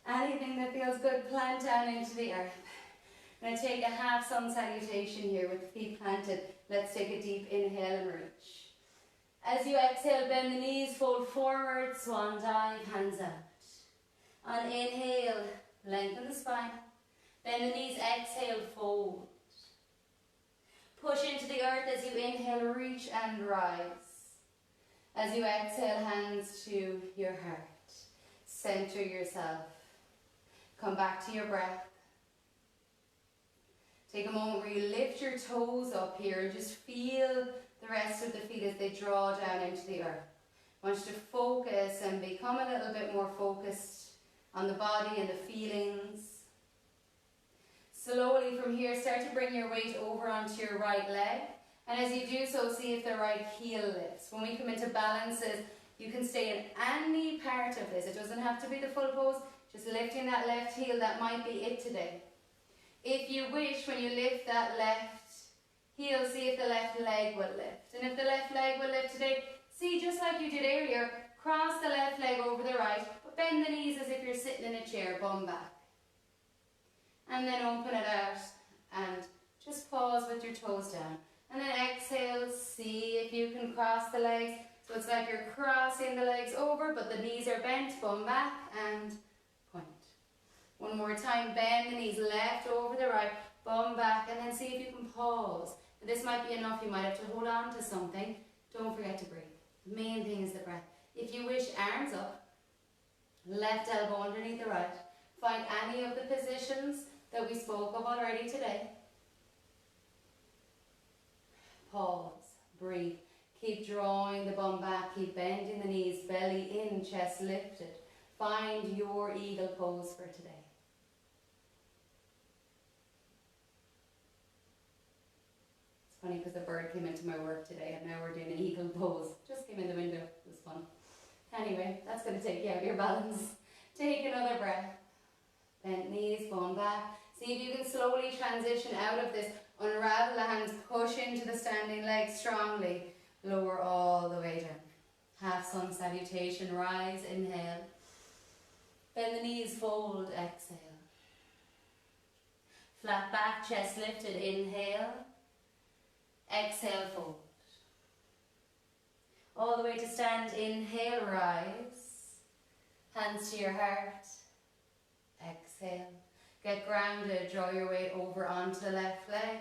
S1: Anything that feels good, plant down into the earth. I'm going to take a half sun salutation here with the feet planted. Let's take a deep inhale and reach. As you exhale, bend the knees, fold forward, swan dive, hands out. On inhale, lengthen the spine. Bend the knees, exhale, fold. Push into the earth as you inhale, reach and rise. As you exhale, hands to your heart. Center yourself. Come back to your breath. Take a moment where you lift your toes up here and just feel the rest of the feet as they draw down into the earth. I want you to focus and become a little bit more focused on the body and the feelings. Slowly from here, start to bring your weight over onto your right leg. And as you do so, see if the right heel lifts. When we come into balances, you can stay in any part of this. It doesn't have to be the full pose. Just lifting that left heel, that might be it today. If you wish, when you lift that left heel, see if the left leg will lift. And if the left leg will lift today, see, just like you did earlier, cross the left leg over the right, but bend the knees as if you're sitting in a chair, bum back. And then open it out and just pause with your toes down. And then exhale, see if you can cross the legs. So it's like you're crossing the legs over, but the knees are bent, bum back and point. One more time, bend the knees left over the right, bum back, and then see if you can pause. And this might be enough, you might have to hold on to something. Don't forget to breathe. The main thing is the breath. If you wish, arms up, left elbow underneath the right. Find any of the positions that we spoke of already today. Pause, breathe. Keep drawing the bum back, keep bending the knees, belly in, chest lifted. Find your eagle pose for today. It's funny because the bird came into my work today and now we're doing an eagle pose. Just came in the window, it was fun. Anyway, that's going to take you out of your balance. Take another breath. Bent knees, bum back. See if you can slowly transition out of this. Unravel the hands, push into the standing legs strongly. Lower all the way down. Half sun salutation, rise, inhale. Bend the knees, fold, exhale. Flat back, chest lifted, inhale. Exhale, fold. All the way to stand, inhale, rise. Hands to your heart. Exhale. Get grounded, draw your weight over onto the left leg.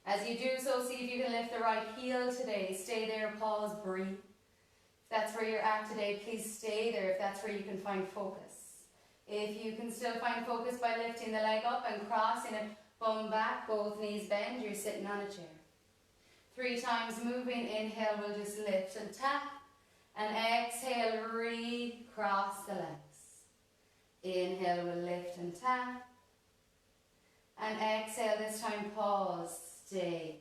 S1: As you do so, see if you can lift the right heel today. Stay there, pause, breathe. If that's where you're at today, please stay there if that's where you can find focus. If you can still find focus by lifting the leg up and crossing it, bum back, both knees bend, you're sitting on a chair. 3 times moving, inhale, we'll just lift and tap. And exhale, recross the legs. Inhale, we'll lift and tap. And exhale, this time pause, stay.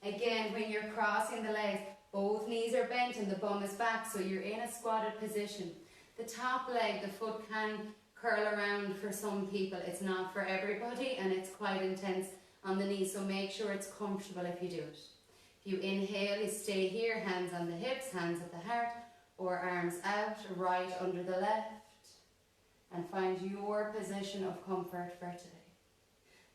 S1: Again, when you're crossing the legs, both knees are bent and the bum is back, so you're in a squatted position. The top leg, the foot can curl around for some people. It's not for everybody and it's quite intense on the knees, so make sure it's comfortable if you do it. If you inhale, you stay here, hands on the hips, hands at the heart. or arms out, right under the left, and find your position of comfort for today.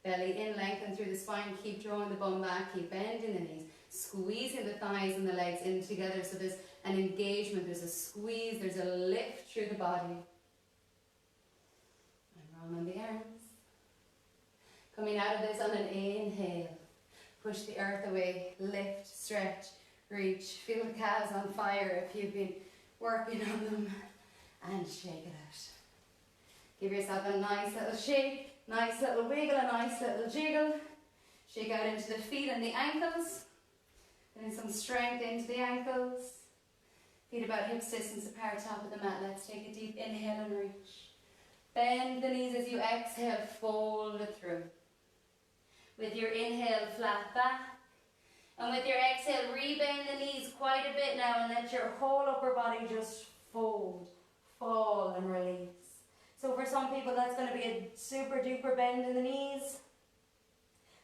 S1: Belly in, lengthen through the spine, keep drawing the bum back, keep bending the knees, squeezing the thighs and the legs in together, so there's an engagement, there's a squeeze, there's a lift through the body. And roll on the arms. Coming out of this on an inhale, push the earth away, lift, stretch, reach, feel the calves on fire if you've been working on them, and shake it out. Give yourself a nice little shake, nice little wiggle, a nice little jiggle. Shake out into the feet and the ankles. Getting some strength into the ankles. Feet about hips distance apart, top of the mat. Let's take a deep inhale and reach. Bend the knees as you exhale, fold it through. With your inhale, flat back. And with your exhale, rebend the knees quite a bit now and let your whole upper body just fold, fall and release. So for some people that's going to be a super duper bend in the knees.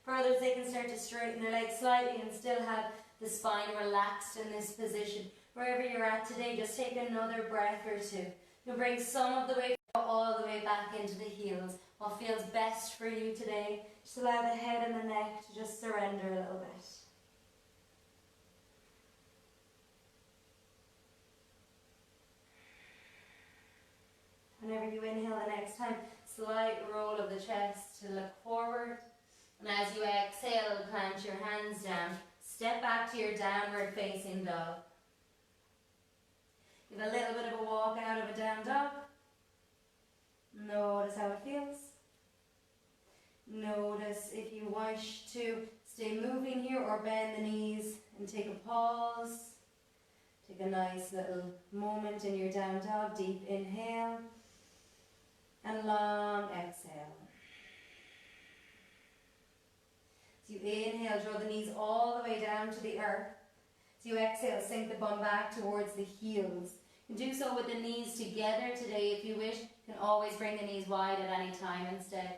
S1: For others they can start to straighten their legs slightly and still have the spine relaxed in this position. Wherever you're at today, just take another breath or two. You'll bring some of the way all the way back into the heels. What feels best for you today. Just allow the head and the neck to just surrender a little bit. Whenever you inhale the next time, slight roll of the chest to look forward. And as you exhale, plant your hands down. Step back to your downward facing dog. Give a little bit of a walk out of a down dog. Notice how it feels. Notice if you wish to stay moving here or bend the knees and take a pause. Take a nice little moment in your down dog. Deep inhale and long exhale. As you inhale, draw the knees all the way down to the earth. As you exhale, sink the bum back towards the heels. You can do so with the knees together today if you wish. You can always bring the knees wide at any time instead.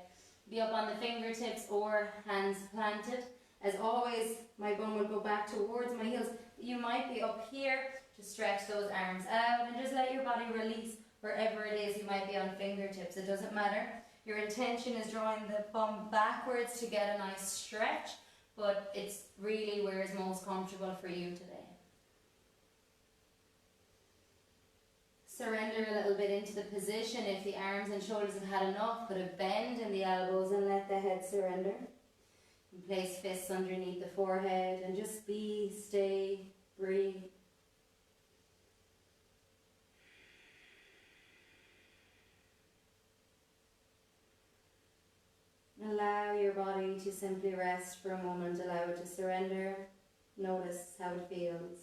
S1: Be up on the fingertips or hands planted. As always, my bum will go back towards my heels. You might be up here to stretch those arms out and just let your body release wherever it is. You might be on fingertips, it doesn't matter. Your intention is drawing the bum backwards to get a nice stretch, but it's really where it's most comfortable for you today. Surrender a little bit into the position. If the arms and shoulders have had enough, put a bend in the elbows and let the head surrender. And place fists underneath the forehead and just be, stay, breathe. Allow your body to simply rest for a moment. Allow it to surrender. Notice how it feels.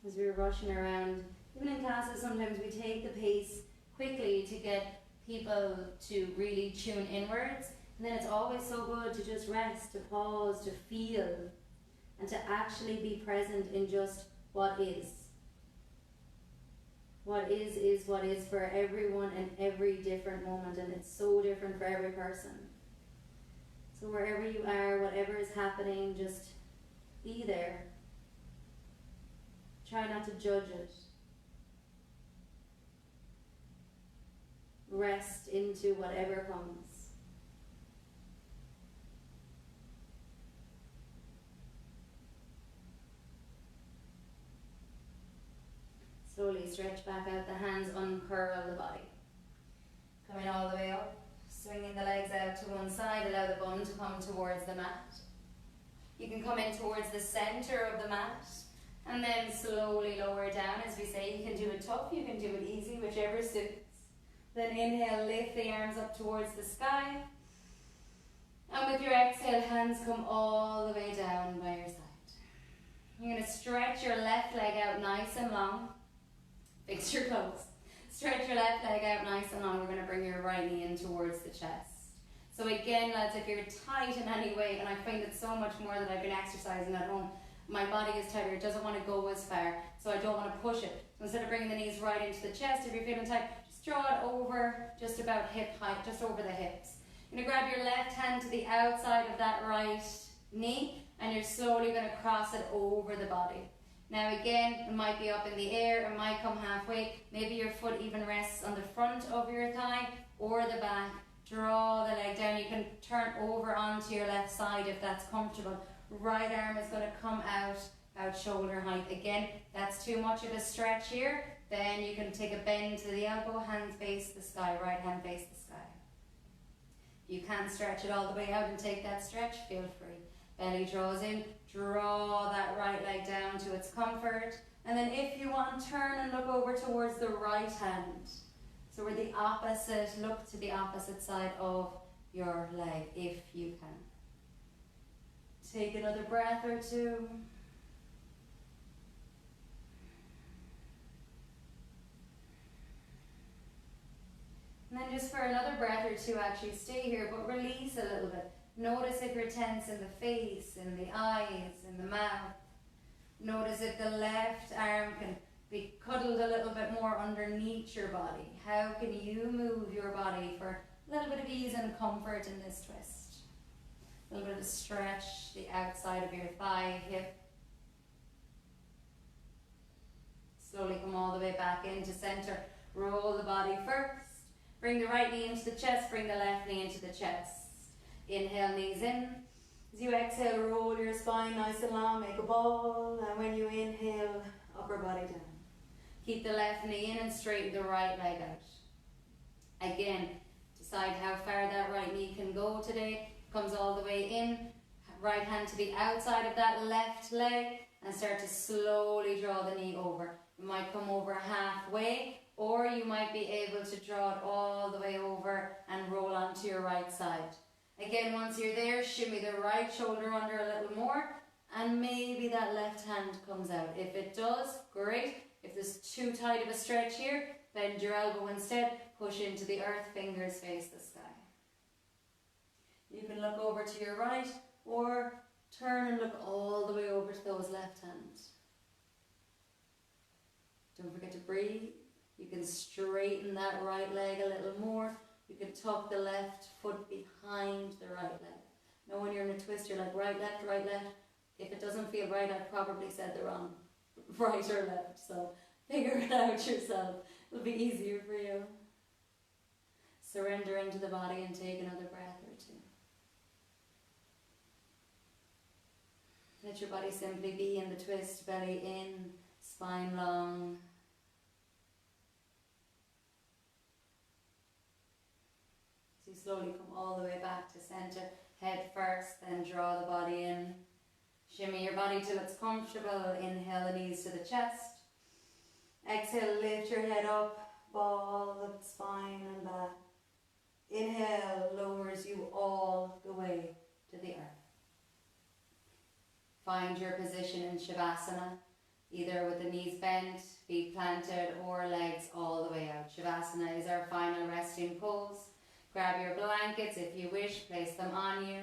S1: As we're rushing around, even in classes, sometimes we take the pace quickly to get people to really tune inwards. And then it's always so good to just rest, to pause, to feel, and to actually be present in just what is. What is what is for everyone in every different moment, and it's so different for every person. So wherever you are, whatever is happening, just be there. Try not to judge it. Rest into whatever comes. Slowly stretch back out the hands, uncurl the body. Coming all the way up, swinging the legs out to one side, allow the bum to come towards the mat. You can come in towards the center of the mat. And then slowly lower down. As we say, you can do it tough, you can do it easy, whichever suits. Then inhale, lift the arms up towards the sky. And with your exhale, hands come all the way down by your side. You're going to stretch your left leg out nice and long. Fix your clothes. Stretch your left leg out nice and long. We're going to bring your right knee in towards the chest. So again, lads, if you're tight in any way, and I find it so much more that I've been exercising at home, my body is tighter, it doesn't want to go as far, so I don't want to push it. So instead of bringing the knees right into the chest, if you're feeling tight, just draw it over just about hip height, just over the hips. You're going to grab your left hand to the outside of that right knee, and you're slowly going to cross it over the body. Now again, it might be up in the air, it might come halfway. Maybe your foot even rests on the front of your thigh or the back. Draw the leg down. You can turn over onto your left side if that's comfortable. Right arm is going to come out about shoulder height. Again, that's too much of a stretch here. Then you can take a bend to the elbow, hands face the sky, right hand face the sky. You can stretch it all the way out and take that stretch, feel free. Belly draws in, draw that right leg down to its comfort. And then if you want, turn and look over towards the right hand. So we're the opposite, look to the opposite side of your leg if you can. Take another breath or two. And then just for another breath or two, actually stay here, but release a little bit. Notice if you're tense in the face, in the eyes, in the mouth. Notice if the left arm can be cuddled a little bit more underneath your body. How can you move your body for a little bit of ease and comfort in this twist? A little bit of stretch, the outside of your thigh, hip. Slowly come all the way back into center. Roll the body first. Bring the right knee into the chest, bring the left knee into the chest. Inhale, knees in. As you exhale, roll your spine nice and long, make a ball. And when you inhale, upper body down. Keep the left knee in and straighten the right leg out. Again, decide how far that right knee can go today. Comes all the way in. Right hand to the outside of that left leg and start to slowly draw the knee over. You might come over halfway, or you might be able to draw it all the way over and roll onto your right side. Again, once you're there, shimmy the right shoulder under a little more, and maybe that left hand comes out. If it does, great. If there's too tight of a stretch here, bend your elbow instead, push into the earth, fingers face the sky. You can look over to your right, or turn and look all the way over to those left hands. Don't forget to breathe. You can straighten that right leg a little more. You can tuck the left foot behind the right leg. Now when you're in a twist, you're like right, left, right, left. If it doesn't feel right, I've probably said the wrong right or left. So figure it out yourself. It'll be easier for you. Surrender into the body and take another breath or two. Let your body simply be in the twist, belly in, spine long. So you slowly come all the way back to center. Head first, then draw the body in. Shimmy your body till it's comfortable. Inhale the knees to the chest. Exhale, lift your head up, ball the spine and back. Inhale lowers you all the way to the earth. Find your position in Savasana, either with the knees bent, feet planted, or legs all the way out. Savasana is our final resting pose. Grab your blankets if you wish, place them on you.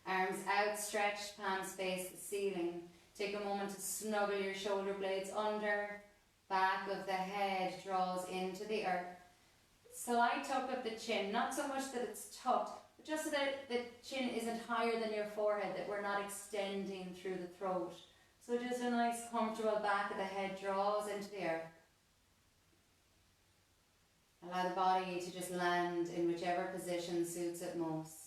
S1: Arms outstretched, palms face the ceiling. Take a moment to snuggle your shoulder blades under. Back of the head draws into the earth. Slight tuck of the chin, not so much that it's tucked, but just so that the chin isn't higher than your forehead, that we're not extending through the throat. So just a nice comfortable back of the head draws into the earth. Allow the body to just land in whichever position suits it most.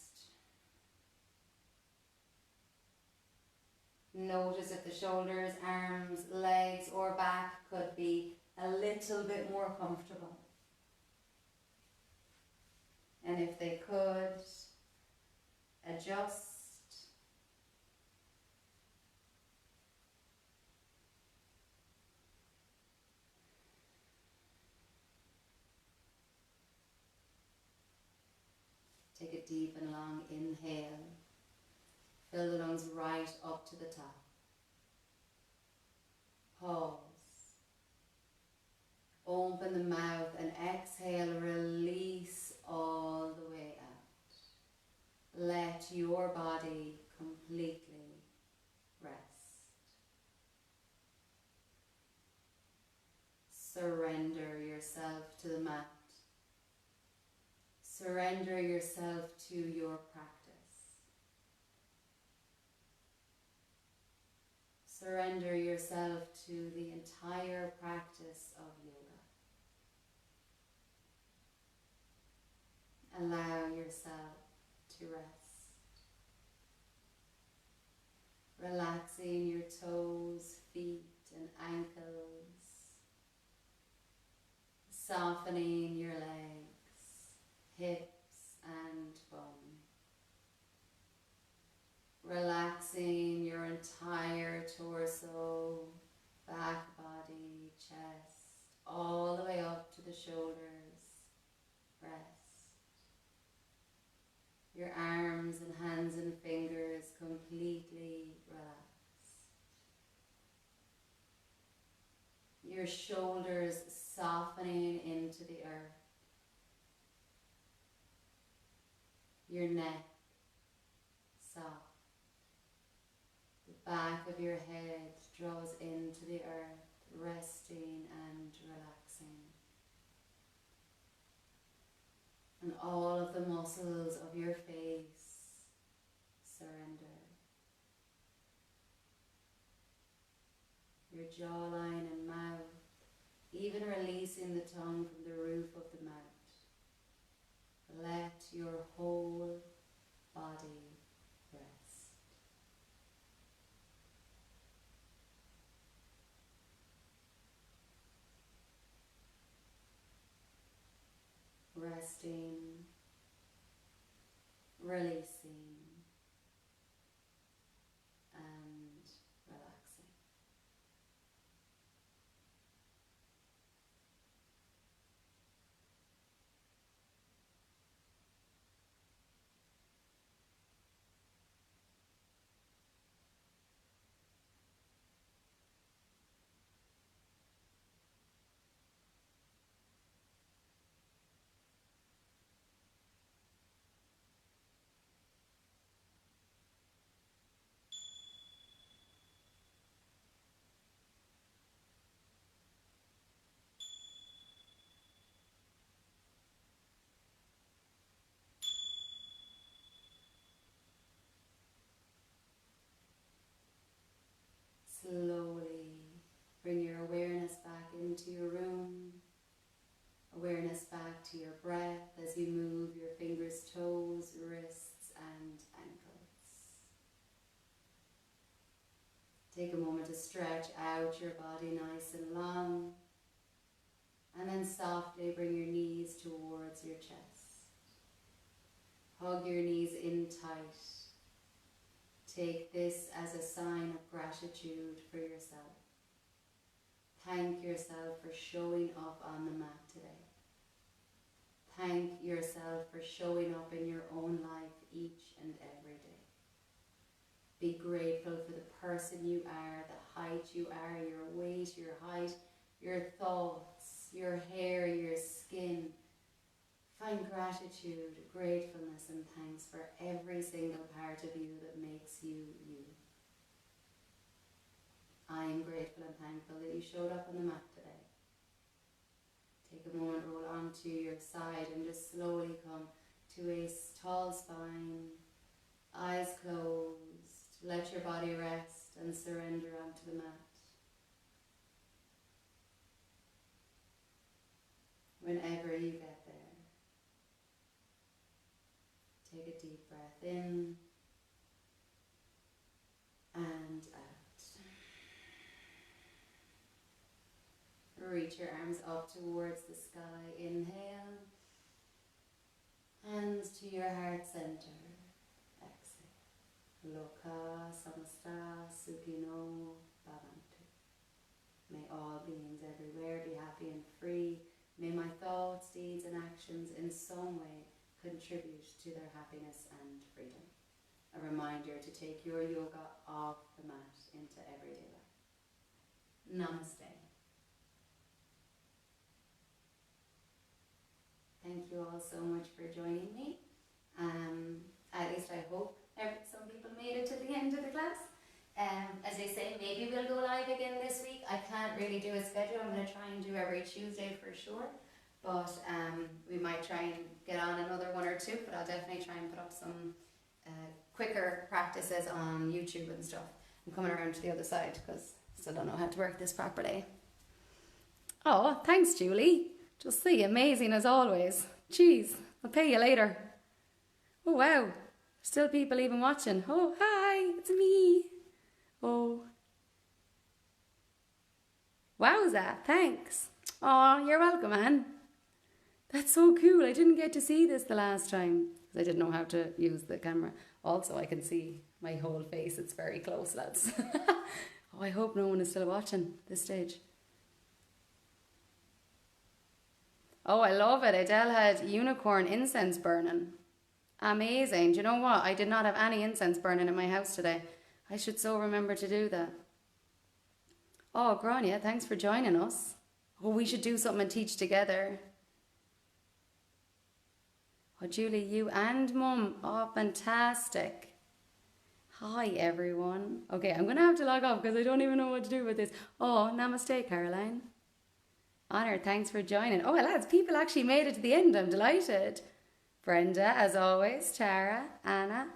S1: Notice if the shoulders, arms, legs or back could be a little bit more comfortable. And if they could, adjust. Take a deep and long inhale. Fill the lungs right up to the top. Pause. Open the mouth and exhale, release all the way out. Let your body completely rest. Surrender yourself to the mat. Surrender yourself to your practice. Surrender yourself to the entire practice of yoga. Allow yourself to rest. Relaxing your toes, feet, and ankles. Softening your legs, hips, and bum. Relaxing your entire torso, back body, chest, all the way up to the shoulders, breast. Your arms and hands and fingers completely relaxed. Your shoulders softening into the earth. Your neck soft. The back of your head draws into the earth, resting and relaxing. And all of the muscles of your face surrender. Your jawline and mouth, even releasing the tongue from the roof of the mouth. Let your whole body rest. Resting, releasing, and relaxing. Slowly bring your awareness back into your room, awareness back to your breath as you move your fingers, toes, wrists, and ankles. Take a moment to stretch out your body nice and long, and then softly bring your knees towards your chest. Hug your knees in tight. Take this as a sign of gratitude for yourself. Thank yourself for showing up on the mat today. Thank yourself for showing up in your own life each and every day. Be grateful for the person you are, the height you are, your weight, your height, your thoughts, your hair, your skin. Find gratitude, gratefulness, and thanks for every single part of you that makes you you. I am grateful and thankful that you showed up on the mat today. Take a moment, roll onto your side, and just slowly come to a tall spine, eyes closed. Let your body rest and surrender onto the mat. Whenever you get there, take a deep breath in and out. Reach your arms up towards the sky. Inhale. Hands to your heart center. Exhale. Loka samasta sukhino bhavantu. May all beings everywhere be happy and free. May my thoughts, deeds, and actions in some way contribute to their happiness and freedom. A reminder to take your yoga off the mat into everyday life. Namaste. Thank you all so much for joining me. At least I hope some people made it to the end of the class. As I say, maybe we'll go live again this week. I can't really do a schedule. I'm going to try and do every Tuesday for sure. But we might try and get on another one or two, but I'll definitely try and put up some quicker practices on YouTube and stuff. I'm coming around to the other side because I still don't know how to work this properly. Oh, thanks, Julie. Just see, amazing as always. Jeez, I'll pay you later. Oh, wow. Still people even watching. Oh, hi, it's me. Oh. Wowza, thanks. Oh, you're welcome, Anne. That's so cool. I didn't get to see this the last time because I didn't know how to use the camera. Also, I can see my whole face. It's very close, lads. Oh, I hope no one is still watching this stage. Oh, I love it. Adele had unicorn incense burning. Amazing. Do you know what? I did not have any incense burning in my house today. I should so remember to do that. Oh, Grania, thanks for joining us. Oh, we should do something and teach together. Oh, Julie, you and Mum. Oh, fantastic. Hi, everyone. Okay, I'm going to have to log off because I don't even know what to do with this. Oh, namaste, Caroline. Honor, thanks for joining. Oh, lads, people actually made it to the end. I'm delighted. Brenda, as always. Tara, Anna.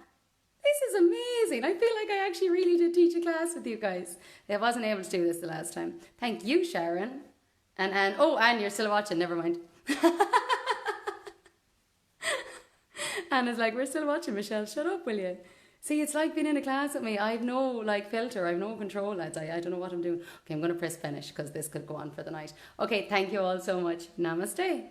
S1: This is amazing. I feel like I actually really did teach a class with you guys. I wasn't able to do this the last time. Thank you, Sharon. And Anne. Oh, Anne, you're still watching. Never mind. Anna's like, we're still watching, Michelle. Shut up, will you? See, it's like being in a class with me. I have no filter. I have no control, lads. I don't know what I'm doing. Okay, I'm going to press finish because this could go on for the night. Okay, thank you all so much. Namaste.